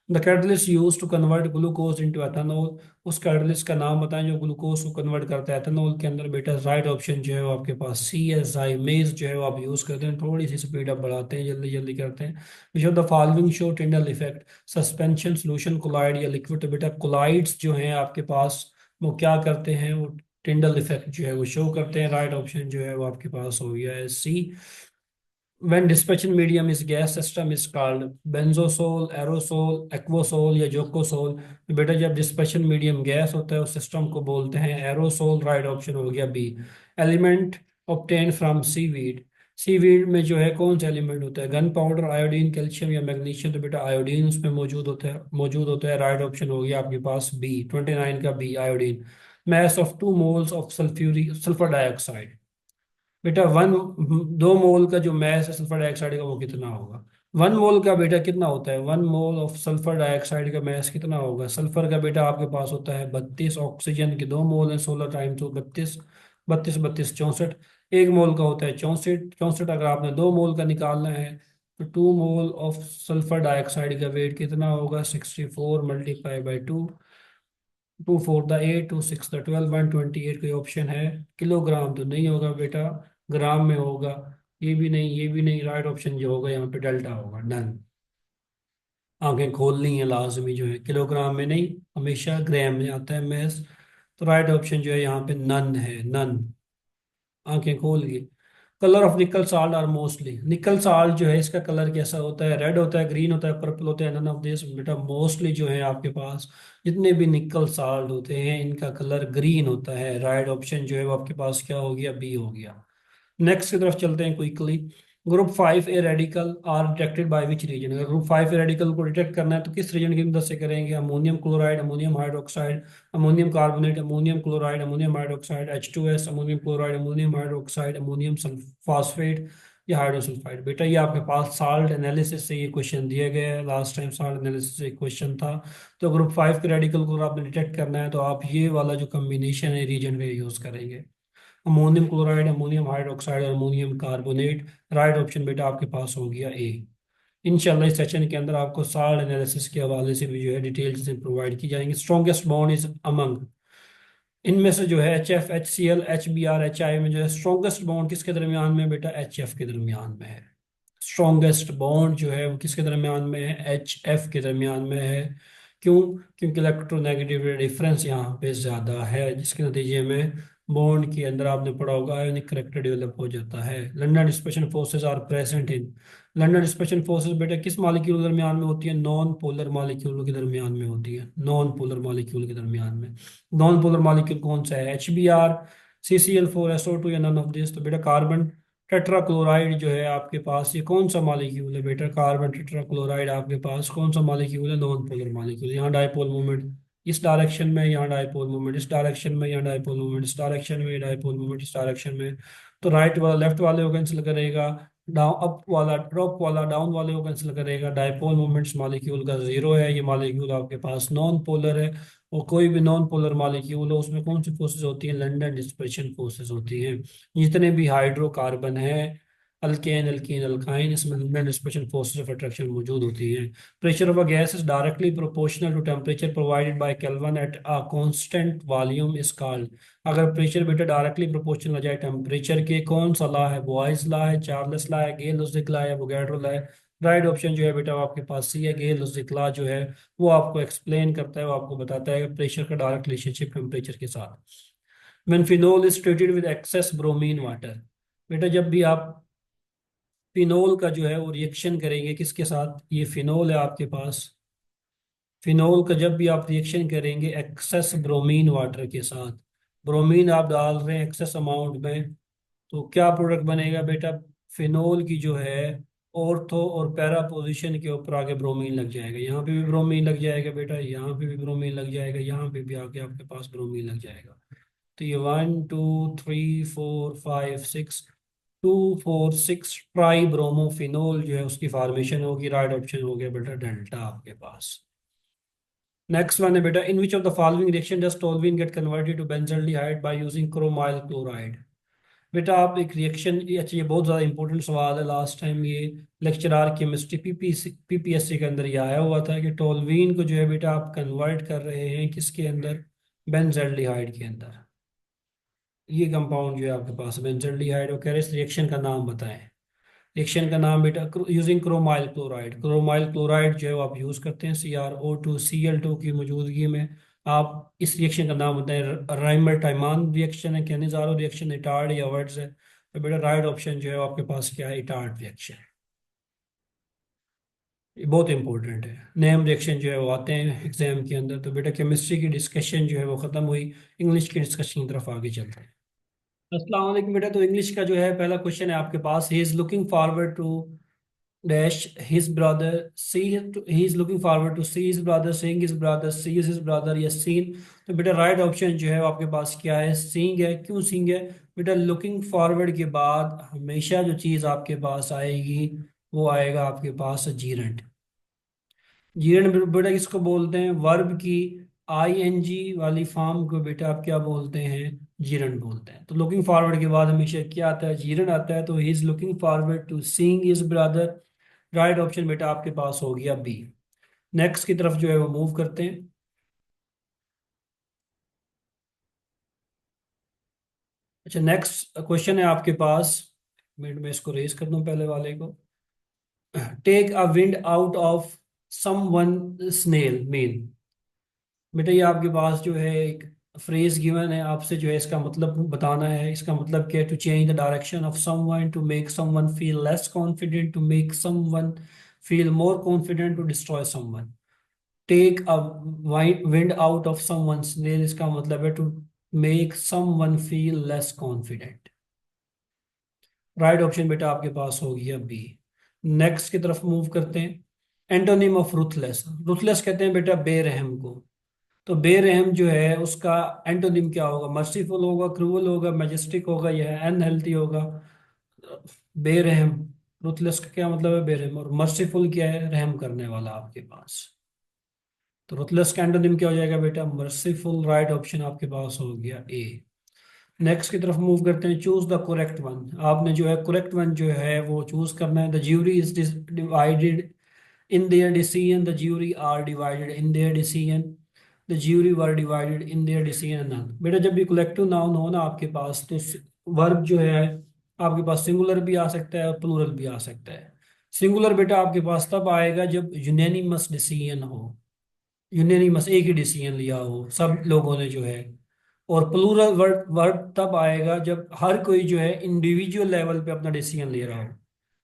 The catalyst use to convert glucose into ethanol. उस कैटलिस्ट का नाम बताएं जो ग्लूकोज को कन्वर्ट करता है एथेनॉल के अंदर। बेटा राइट ऑप्शन जो है वो आपके पास सी है, जाइमेज जो है वो आप यूज करते हैं। थोड़ी सी स्पीड अप बढ़ाते हैं, जल्दी जल्दी करते हैं। Which of the following show Tyndall effect? Suspension, solution, colloid या लिक्विड? तो बेटा कोलाइड्स जो हैं आपके पास वो क्या करते हैं? वो टिंडल इफेक्ट जो है वो शो करते हैं। राइट ऑप्शन जो है वो आपके पास हो गया है सी। When dispatching medium is gas system is called benzosol, aerosol, aquasol या जोकोसोल। तो बेटा जब डिस्पेशन मीडियम गैस होता है उस सिस्टम को बोलते हैं एरोसोल। राइट ऑप्शन हो गया B. Element obtain from seaweed. Seaweed में जो है कौन सा एलिमेंट होता है? गन पाउडर, आयोडीन, कैल्शियम या मैग्नीशियम? तो बेटा आयोडीन उसमें मौजूद होता है। राइट ऑप्शन हो गया आपके पास बी, 29 का B, iodine. Mass of 2 moles of sulphur dioxide. बेटा 2 मोल का जो मैस है सल्फर डाइऑक्साइड का वो कितना होगा? 1 मोल का बेटा कितना होता है? 1 मोल ऑफ सल्फर डाइऑक्साइड का मैस कितना होगा? सल्फर का बेटा आपके पास होता है 32, ऑक्सीजन के 2 मोल है, 16 टाइम तो 32, 32 32 64। 1 मोल का होता है 64, 64 अगर आपने 2 मोल का निकालना है तो 2 मोल ऑफ सल्फर डाइऑक्साइड का वेट कितना होगा? 64 मल्टीप्लाई बाई 2। 2 4 द 8, 2 6 द 12, 128 कोई ऑप्शन है? किलोग्राम तो नहीं होगा बेटा, ग्राम में होगा। ये भी नहीं, ये भी नहीं। राइट ऑप्शन जो होगा यहाँ पे डेल्टा होगा। डन। आंखें खोलनी है लाजमी जो है, किलोग्राम में नहीं, हमेशा ग्राम में आता है मैथ्स। तो राइट ऑप्शन जो है यहाँ पे नन है, नन। आंखें खोल के। Colour of nickel salt are mostly, nickel salt जो है इसका कलर कैसा होता है? रेड होता है, ग्रीन होता है, पर्पल होता है, नन ऑफ दिस? बेटा मोस्टली जो है आपके पास जितने भी निकल साल्ट होते हैं इनका कलर ग्रीन होता है। राइट ऑप्शन जो है वो आपके पास क्या हो गया? बी हो गया। नेक्स्ट की तरफ चलते हैं quickly. Group 5 a radical are detected by which reagent? अगर ग्रुप 5 ए रेडिकल को डिटेक्ट करना है तो किस रीजन की मदद से करेंगे? Ammonium chloride, ammonium hydroxide, ammonium carbonate, ammonium chloride, ammonium hydroxide, H2S, ammonium chloride, ammonium hydroxide, ammonium phosphate या हाइड्रोसल्फाइड? बेटा ये आपके पास साल्ट एनालिसिस से ये क्वेश्चन दिया गया है। लास्ट टाइम साल्ट एनालिसिस से क्वेश्चन था। तो ग्रुप 5 के रेडिकल को अगर आपने डिटेक्ट करना है तो आप ये वाला जो कम्बिनेशन है रीजन का यूज करेंगे। अमोनियम क्लोराइड, अमोनियम हाइड्रोक्साइड और अमोनियम कार्बोनेट। राइट ऑप्शन बेटा आपके पास हो गया ए। इंशाल्लाह इस सेशन के अंदर आपको साल्ट एनालिसिस के हवाले से भी जो है डिटेल्स प्रोवाइड की जाएंगी। स्ट्रॉन्गेस्ट बॉन्ड इज अमंग, इनमें से जो है HF, HCl, HBr, HI में जो है स्ट्रॉन्गेस्ट बॉन्ड किसके दरमियान में? बेटा HF के दरमियान में है। स्ट्रॉन्गेस्ट बॉन्ड जो है वो किसके दरमियान में है? HF के दरमियान में है। क्यों? क्योंकि इलेक्ट्रोनेगेटिव डिफरेंस यहाँ पे ज़्यादा है, जिसके नतीजे में बॉन्ड के अंदर आपने पढ़ा होगा आयोनिक करेक्टर डेवलप हो जाता है। London dispersion forces are present in, London dispersion forces बेटा किस मॉलिक्यूल के दरमियान में होती है? नॉन पोलर मॉलिक्यूल के दरमियान में होती है, नॉन पोलर मॉलिक्यूल के दरमियान में। नॉन पोलर मॉलिक्यूल कौन सा है? HBr, CCl4SO2 या नन ऑफ दिस? तो बेटा कार्बन टेट्राक्लोराइड जो है आपके पास ये कौन सा मॉलिक्यूल है? बेटा कार्बन टेट्राक्लोराइड आपके पास कौन सा मॉलिक्यूल है? Non polar molecule. यहाँ डाइपोल मोमेंट इस डायरेक्शन में, यहाँ डाइपोल मोमेंट इस डायरेक्शन में, यहाँ डाइपोल मोमेंट इस डायरेक्शन में, डाइपोल मोमेंट इस डायरेक्शन में। तो राइट वाला लेफ्ट वाले को कैंसिल करेगा, डाउन अप वाला ड्रॉप वाला डाउन वाले को कैंसिल करेगा। डाइपोल मोमेंट्स मॉलिक्यूल का जीरो है, ये मॉलिक्यूल आपके पास नॉन पोलर है। और कोई भी नॉन पोलर मॉलिक्यूल हो उसमें कौन सी फोर्सेस होती हैं? लंदन डिस्पर्शन फोर्सेस होती हैं। जितने भी हाइड्रोकार्बन है अल्केन, अल्कीन, अल्काइन, इसमें नॉन फोर्सेस ऑफ अट्रैक्शन मौजूद होती हैं। Pressure of a gas is directly proportional to temperature provided by kelvin at a constant volume is called. अगर प्रेशर बेटा डायरेक्टली प्रोपोर्शनल हो जाए टेम्परेचर के, कौन सा लॉ है? बॉयज लॉ है, चार्ल्स लॉ है, गेल लुस्डिक लॉ है, वोगैड्रो लॉ है? राइट ऑप्शन जो है बेटा वो आपके पास सी है, गेल लुस्डिक लॉ जो है वो आपको एक्सप्लेन करता है, वो आपको बताता है प्रेशर का डायरेक्ट रिलेशनशिप टेम्परेचर के साथ। When phenol is treated with excess bromine water, बेटा जब भी आप फिनोल का जो है वो रिएक्शन करेंगे किसके साथ? ये फिनोल है आपके पास, फिनोल का जब भी आप रिएक्शन करेंगे एक्सेस ब्रोमीन वाटर के साथ, ब्रोमीन आप डाल रहे हैं एक्सेस अमाउंट में, तो क्या प्रोडक्ट बनेगा बेटा? फिनोल की जो है ऑर्थो और पैरा पोजीशन के ऊपर आगे ब्रोमीन लग जाएगा, यहाँ पे भी ब्रोमीन लग जाएगा बेटा, यहाँ पे भी ब्रोमीन लग जाएगा, यहाँ पे भी आगे आपके पास ब्रोमीन लग जाएगा। तो ये 1 2 3 4 5 6, 2 4 6 ट्राई ब्रोमोफिनोल जो है उसकी फॉर्मेशन होगी। राइट ऑप्शन हो गया बेटा डेल्टा आपके पास। नेक्स्ट वन है बेटा, in which of the following reaction does toluene get converted to benzaldehyde by using chromyl chloride. बेटा आप एक रिएक्शन, ये अच्छा ये बहुत ज़्यादा इंपॉर्टेंट सवाल है, लास्ट टाइम ये लेक्चर आर केमिस्ट्री पीपीएससी के अंदर ये आया हुआ था कि टोल्यूइन को जो है बेटा आप कन्वर्ट कर रहे हैं किसके अंदर? बेंजल्डिहाइड के अंदर। ये कंपाउंड जो है आपके पास बेंजल्डिहाइड, और कह रहे हैं इस रिएक्शन का नाम बताएं। रिएक्शन का नाम बेटा using chromyl chloride, chromyl chloride जो है वो आप यूज़ करते हैं CrO2Cl2 की मौजूदगी में। आप इस रिएक्शन का नाम बताएं। राइमर टाइमान रिएक्शन है, कैनिजारो रिएक्शन, इटार्ड या वर्ड्स है? तो बेटा राइट ऑप्शन जो है वो आपके पास क्या है? Etard reaction. ये बहुत इंपॉर्टेंट है, नेम रिएक्शन जो है वो आते हैं एग्जाम के अंदर। तो बेटा केमिस्ट्री की डिस्कशन जो है वो खत्म हुई, इंग्लिश की डिस्कशन की तरफ आगे चलते हैं। अस्सलाम वालेकुम बेटा, तो इंग्लिश का जो है पहला क्वेश्चन है आपके पास, he is looking forward to dash his brother see, he is looking forward to see his brother, seeing his brother, see his brother या सीन। तो बेटा राइट ऑप्शन जो है वो आपके पास क्या है? सीइंग है। क्यों सीइंग है बेटा? लुकिंग फॉरवर्ड के बाद हमेशा जो चीज़ आपके पास आएगी वो आएगा आपके पास जीरेंट। जीरेंट बेटा किसको बोलते हैं? वर्ब की आईएनजी वाली फॉर्म को बेटा आप क्या बोलते हैं? जीरन बोलते हैं। तो लुकिंग फॉरवर्ड के बाद हमेशा क्या आता है? जीरन आता है। तो he is looking forward to seeing his brother. Right option बेटा आपके पास हो गया बी। नेक्स्ट की तरफ जो है वो मूव करते हैं। अच्छा नेक्स्ट क्वेश्चन है आपके पास, मिनट में इसको रेस कर दूं पहले वाले को। Take a wind out of someone snail mean. बेटा ये आपके पास जो है एक फ्रेज गिवन है, आपसे जो है इसका मतलब बताना है। इसका मतलब क्या है? To change the direction of someone, to make someone feel less confident, to make someone feel more confident, to destroy someone. Take a wind out of someone's nail, इसका मतलब है to make someone feel less confident. Right option बेटा आपके पास हो गया B. Next की तरफ move करते हैं। एंटोनिम ऑफ रुथलेस, रुथलेस कहते हैं बेटा बेरहम को। तो बेरहम जो है उसका एंटोनिम क्या होगा? मर्सीफुल होगा, क्रूअल होगा, मैजेस्टिक होगा, यह अनहेल्थी होगा? बेरहम, रुथलेस का क्या मतलब है? बेरहम। और मर्सीफुल क्या है? रहम करने वाला आपके पास। तो रुथलेस का एंटोनिम क्या हो जाएगा बेटा? मर्सीफुल। राइट ऑप्शन आपके पास हो गया ए। नेक्स्ट की तरफ मूव करते हैं। चूज द करेक्ट वन, आपने जो है करेक्ट वन जो है वो चूज करना है। The jury is divided in their decision, the jury are divided in their decision, the jury were divided in their decision। none। बेटा जब भी कलेक्टिव नाउन हो ना आपके पास, तो वर्ब जो है आपके पास सिंगुलर भी आ सकता है और प्लूरल भी आ सकता है। सिंगुलर बेटा आपके पास तब आएगा जब यूनेनिमस डिसीजन हो, यूनेनिमस एक ही डिसीजन लिया हो सब लोगों ने जो है। और प्लूरल वर्ड वर्ब तब आएगा जब हर कोई जो है इंडिविजुअल लेवल पे अपना डिसीजन ले रहा हो।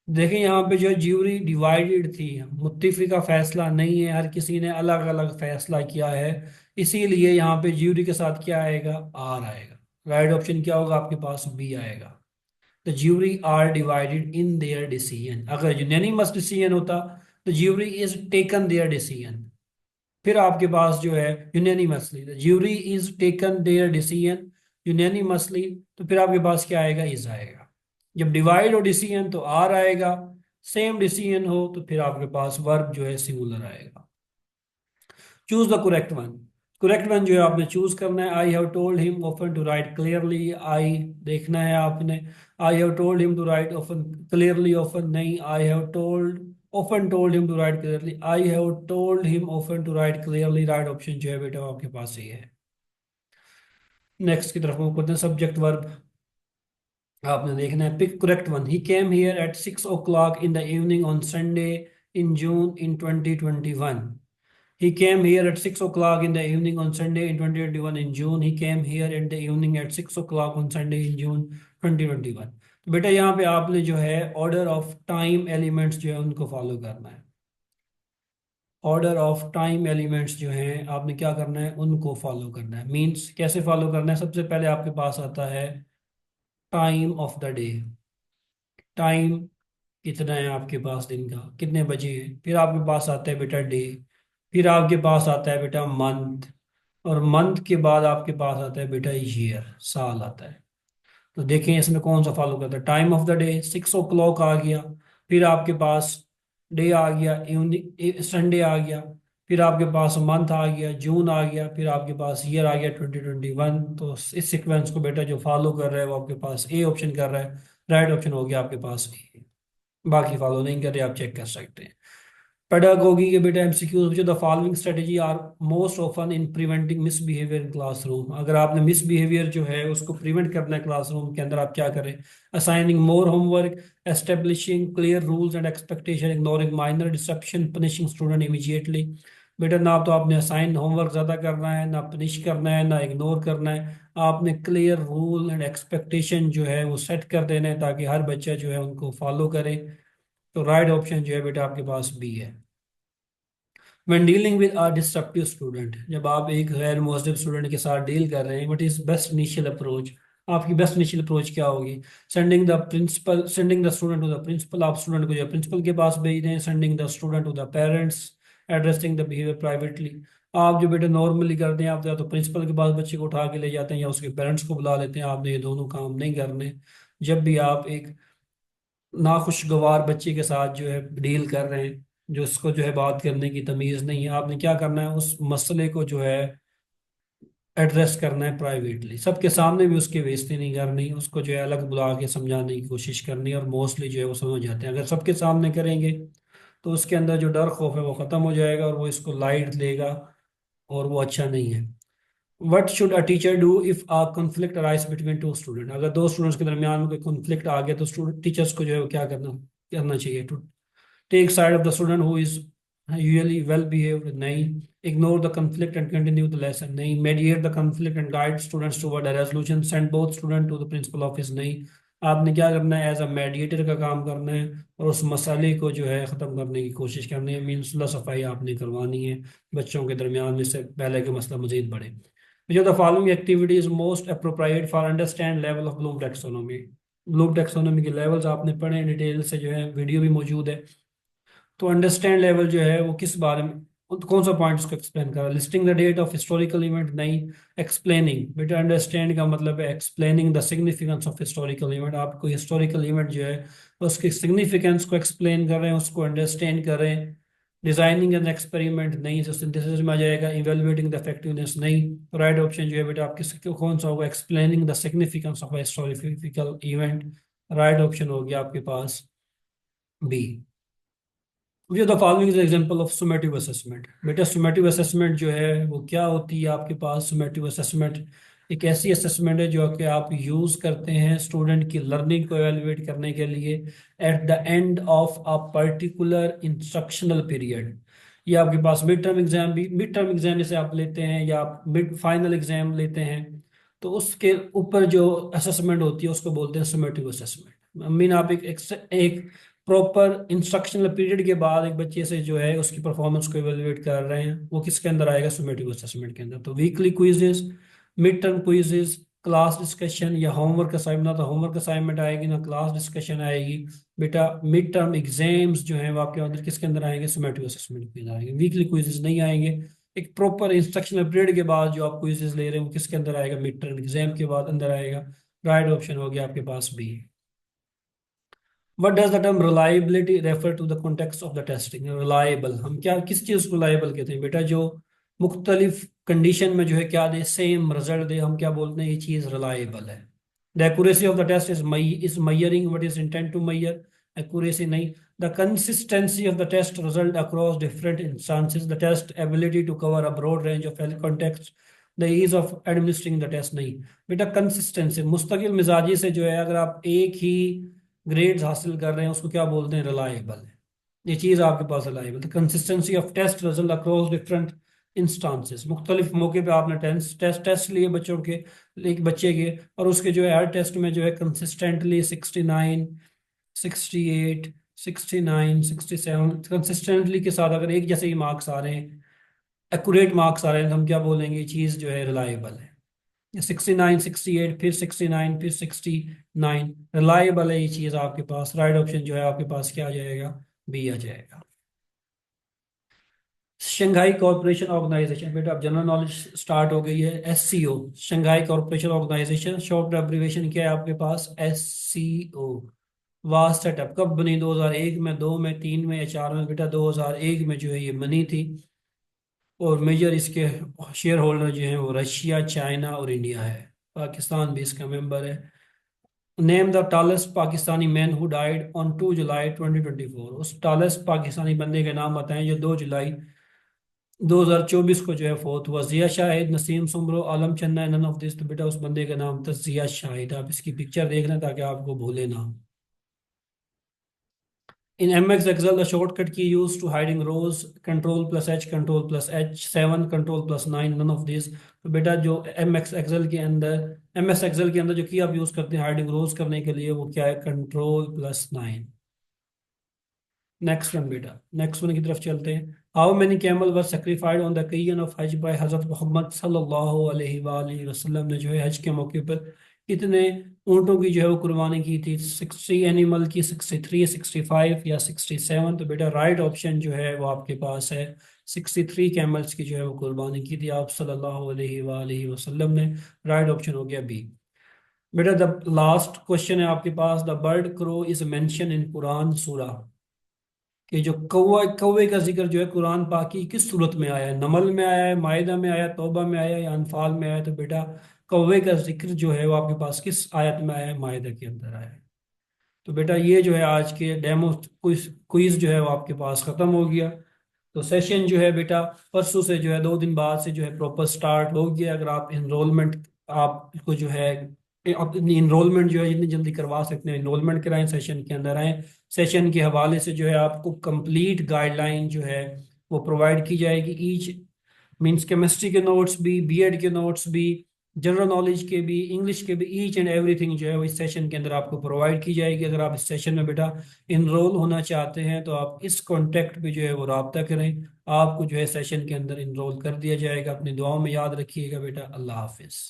देखिए यहाँ पे जो है ज्यूरी डिवाइडेड थी, मुत्तफिका का फैसला नहीं है, हर किसी ने अलग अलग फैसला किया है, इसीलिए यहाँ पे ज्यूरी के साथ क्या आएगा? आर आएगा। राइट ऑप्शन क्या होगा आपके पास? बी आएगा। The jury are divided in their decision. अगर यूनानिमस डिसीजन होता तो jury is taken their decision. फिर आपके पास जो है unanimously, the jury is taken their decision unanimously, तो फिर आपके पास क्या आएगा? इज आएगा। जब डिवाइड हो डिसीजन तो आर आएगा, सेम डिसीजन हो तो फिर आपके पास वर्ब जो है सिंगुलर आएगा। Choose the correct one. Correct one जो है आपने चूज करना है। I have told him often to write clearly, I देखना है आपने। I have told him to write often clearly, often नहीं। I have told often told him to write clearly, I have told him often to write clearly, right option जो है बेटा वो आपके पास ही है। नेक्स्ट की तरफ मूव करते हैं, सब्जेक्ट वर्ब आपने देखना है। Pick correct one. He came here at 6 o'clock in the evening on Sunday in June in 2021। He came here at 6 o'clock in the evening on Sunday in 2021 in June. He came here in the evening at 6 o'clock on Sunday in June 2021। तो बेटा यहाँ पे आपने जो है order of time elements जो है उनको फॉलो करना है। ऑर्डर ऑफ टाइम एलिमेंट्स जो हैं आपने क्या करना है, उनको फॉलो करना है। मींस कैसे फॉलो करना है, सबसे पहले आपके पास आता है time of the day. Time कितना है आपके पास, दिन का कितने बजे है। फिर आपके पास आता है बेटा डे। फिर आपके पास आता है बेटा मंथ। और मंथ के बाद आपके पास आता है बेटा ईयर, साल आता है। तो देखें इसमें कौन सा फॉलो करता है। Time of the day 6 o'clock आ गया। फिर आपके पास डे आ गया, इवनिंग संडे आ गया। फिर आपके पास मंथ आ गया, जून आ गया। फिर आपके पास ईयर आ गया 2021। तो इस सीक्वेंस को बेटा जो फॉलो कर रहा है वो आपके पास ए ऑप्शन कर रहा है। राइट ऑप्शन हो गया आपके पास ए। बाकी फॉलो नहीं कर रहे, आप चेक कर सकते हैं। पेडागोगी के बेटा MCQs which of the following strategy are most often in preventing misbehavior in classroom। अगर आपने मिसबिहेवियर जो है उसको प्रिवेंट करना है क्लासरूम के अंदर, आप क्या करें। Assigning more homework, establishing clear rules and expectation, ignoring minor disruption, punishing student immediately. बेटा ना तो आपने असाइन होमवर्क ज़्यादा करना है, ना पनिश करना है, ना इग्नोर करना है। आपने क्लियर रूल एंड एक्सपेक्टेशन जो है वो सेट कर देना है ताकि हर बच्चा जो है उनको फॉलो करे। तो राइट ऑप्शन जो है बेटा आपके पास बी है। When dealing with a disruptive student, जब आप एक गैर मुहज़्ज़िब स्टूडेंट के साथ डील कर रहे हैं, what is best initial approach. आपकी बेस्ट इनिशियल अप्रोच क्या होगी। Sending the student to the principal, आप स्टूडेंट को जो प्रिंसिपल के पास भेज दें। Sending the student to the parents, addressing the behaviour privately. आप जो बेटा नॉर्मली करते हैं, आप या तो प्रिंसिपल के पास बच्चे को उठा के ले जाते हैं या उसके पेरेंट्स को बुला लेते हैं। आपने ये दोनों काम नहीं करने। जब भी आप एक नाखुशगवार बच्चे के साथ जो है डील कर रहे हैं, जो उसको जो है बात करने की तमीज़ नहीं है, आपने क्या करना है, उस मसले को जो है एड्रेस करना है प्राइवेटली। सबके सामने भी उसकी बेइज्जती नहीं करनी, उसको जो है अलग बुला के समझाने की कोशिश करनी है। और मोस्टली जो है वो समझ जाते हैं। अगर सबके सामने करेंगे तो उसके अंदर जो डर खौफ है वो ख़त्म हो जाएगा और वो इसको लाइट लेगा, और वो अच्छा नहीं है। What should a teacher do if a conflict arise between two student. अगर दो स्टूडेंट्स के दरमियान में कोई कॉन्फ्लिक्ट आ गया तो स्टूडेंट टीचर्स को जो है वो क्या करना करना चाहिए। To take side of the student who is usually well behaved, नहीं। Ignore the conflict and continue the lesson, नहीं। mediate the conflict and guide students toward a resolution, send both student to the principal office, नहीं। आपने क्या करना है, as a mediator का काम करना है और उस मसाले को जो है ख़त्म करने की कोशिश करनी है। मीन सुलह सफाई आपने करवानी है बच्चों के दरमियान में, से पहले के मसला मजीद बढ़े। जो the following activity is most appropriate for understand level of Bloom taxonomy. Bloom taxonomy के लेवल्स आपने पढ़े हैं डिटेल से, जो है वीडियो भी मौजूद है। तो अंडरस्टैंड लेवल जो है वो किस बारे में, कौन सा पॉइंट उसको एक्सप्लेन कर रहा है। Listing the date of historical event, नहीं। एक्सप्लेनिंग, बेटा अंडरस्टैंड का मतलब है explaining the significance of historical event. आप कोई हिस्टोरिकल इवेंट जो है उसके सिग्निफिकेंस को एक्सप्लेन कर रहे हैं, उसको अंडरस्टैंड कर रहे हैं। डिजाइनिंग एन एक्सपेरिमेंट, नहीं। तो सिंथेसिस में आ जाएगा। इवेलुएटिंग द इफेक्टिवनेस, नहीं। तो राइट ऑप्शन जो है बेटा आपके कौन सा होगा, explaining the significance of historical event. Right option हो गया आपके पास बी। ये the following is example of summative assessment. बेटा सुमेटिव असेसमेंट जो है वो क्या होती है आपके पास। सुमेटिव असेसमेंट एक ऐसी असेसमेंट है जो कि आप यूज करते हैं स्टूडेंट की लर्निंग को एवेलुएट करने के लिए at the end of a particular instructional period. ये आपके पास मिड टर्म एग्जाम जैसे आप लेते हैं या आप मिड फाइनल एग्जाम लेते हैं, तो उसके ऊपर जो असेसमेंट होती है उसको बोलते हैं सुमेटिव असेसमेंट। मीन आप एक प्रॉपर इंस्ट्रक्शनल पीरियड के बाद एक बच्चे से जो है उसकी परफॉर्मेंस को एवेलुएट कर रहे हैं, वो किसके अंदर आएगा, सुमेटिव असेसमेंट के अंदर। तो weekly quizzes, mid term quizzes, class discussion या होमवर्क असाइनमेंट। ना तो होमवर्क असाइनमेंट आएगी ना क्लास डिस्कशन आएगी। बेटा मिड टर्म एग्जाम्स जो है वो आपके अंदर किसके अंदर आएंगे, सुमेटिव असेसमेंट के अंदर आएंगे। वीकली क्विजेज नहीं आएंगे। एक प्रॉपर इंस्ट्रक्शनल पीरियड के बाद जो आप क्विजेज ले रहे हैं वो किसके अंदर आएगा, मिड टर्म एग्जाम के बाद अंदर आएगा। राइट ऑप्शन हो गया आपके पास B. What does the term reliability refer to the context of the testing? Reliable, हम क्या किस चीज़ को reliable कहते हैं बेटा, जो मुख्तलिफ कंडीशन में जो है क्या दे, सेम रिजल्ट दे, हम क्या बोलते हैं ये चीज़ रिलायबल है। The accuracy of the test is measuring what is intent to measure, accuracy नहीं। The consistency of the test result across different instances, the test ability to cover a broad range of health context, the ease of administering the test नहीं। बेटा consistency मुस्तकिल मिजाजी से जो है अगर आप एक ही ग्रेड्स हासिल कर रहे हैं उसको क्या बोलते हैं, रिलायबल है। ये चीज़ आपके पास reliable, the consistency of test result across different instances, मुख्तलिफ मौके पे आपने टेस्ट लिए बच्चों के, एक बच्चे के, और उसके जो है हर टेस्ट में जो है कंसिस्टेंटली 69, 68, 69, 67 कंसिस्टेंटली के साथ अगर एक जैसे ही मार्क्स आ रहे हैं, एक्यूरेट मार्क्स आ रहे हैं, तो हम क्या बोलेंगे ये चीज़ जो है रिलायबल है। 69, 68, फिर 69, फिर 69, रिलायबल है ये चीज़ आपके पास। राइट ऑप्शन जो है आपके पास क्या आ जाएगा, बी आ जाएगा। शंघाई कॉरपोरेशन ऑर्गेनाइजेशन, बेटा अब जनरल नॉलेज स्टार्ट हो गई है। SCO, Shanghai corporation organisation, short abbreviation क्या है आपके पास, SCO। वास्ट सेटअप कब बनी, 2001 में, 2 में, 3 में या 4 में? बेटा 2001 में जो है ये बनी थी, और मेजर इसके शेयर होल्डर जो हैं वो रशिया, चाइना और इंडिया है। पाकिस्तान भी इसका मेंबर है। Name the tallest Pakistani man who died on 2 जुलाई 2024, उस टालेस्ट पाकिस्तानी बंदे के नाम बताएं जो 2 जुलाई 2024 को जो है फोर्थ हुआ। जिया शाहिद, नसीम सुमरो, आलम चन्ना, नन ऑफ दिस। तो बेटा उस बंदे का नाम था जिया शाहिद। आप इसकी पिक्चर देख लें ताकि आपको भूले ना। इन MX Excel the shortcut key used to hiding rows, control plus H, control plus H7, control plus 9, none of these। तो बेटा जो MS Excel के अंदर जो की आप यूज करते हैं हाइडिंग रोज करने के लिए वो क्या है, कंट्रोल प्लस 9। नेक्स्ट वन बेटा, नेक्स्ट वन की तरफ चलते हैं। How many camel were सेक्रीफाइड on the occasion of हज बाय हजरत मोहम्मद सल्लल्लाहु अलैहि वसल्लम ने जो है हज के मौके पर कितने ऊँटों की जो है वो कुर्बानी की थी? 60 एनिमल की, 63, 65 या 67? तो बेटा राइट ऑप्शन जो है वो आपके पास है 63 कैमल्स की जो है वो कुर्बानी की थी आप सल्लल्लाहु अलैहि वसल्लम ने। राइट ऑप्शन हो गया बी। बेटा द लास्ट क्वेश्चन है आपके पास, the bird crow is mention in Quran Surah, कि जो कौवा, कौवे का जिक्र जो है कुरान पाक की किस सूरत में आया है? नमल में आया है, मायदा में आया, तौबा में आया या अनफाल में आया? तो बेटा कौवे का जिक्र जो है वो आपके पास किस आयत में आया है? मायदा के अंदर आया है। तो बेटा ये जो है आज के डेमो क्विज क्विज जो है वो आपके पास खत्म हो गया। तो सेशन जो है बेटा परसों से जो है 2 दिन बाद से जो है प्रॉपर स्टार्ट हो गया। अगर आप इनरोलमेंट आपको जो है अपनी इनरोलमेंट जो है जितनी जल्दी करवा सकते हैं इनरोलमेंट कराएं, सेशन के अंदर आएँ। सेशन के हवाले से जो है आपको कंप्लीट गाइडलाइन जो है वो प्रोवाइड की जाएगी। ईच मींस केमिस्ट्री के नोट्स भी, BEd के नोट्स भी, जनरल नॉलेज के भी, इंग्लिश के भी, ईच एंड एवरीथिंग जो है वो इस सेशन के अंदर आपको प्रोवाइड की जाएगी। अगर आप इस सेशन में बेटा इनरोल होना चाहते हैं तो आप इस कॉन्टेक्ट पे जो है वो रब्ता करें, आपको जो है सेशन के अंदर इनरोल कर दिया जाएगा। अपनी दुआओं में याद रखिएगा बेटा। अल्लाह हाफिज़।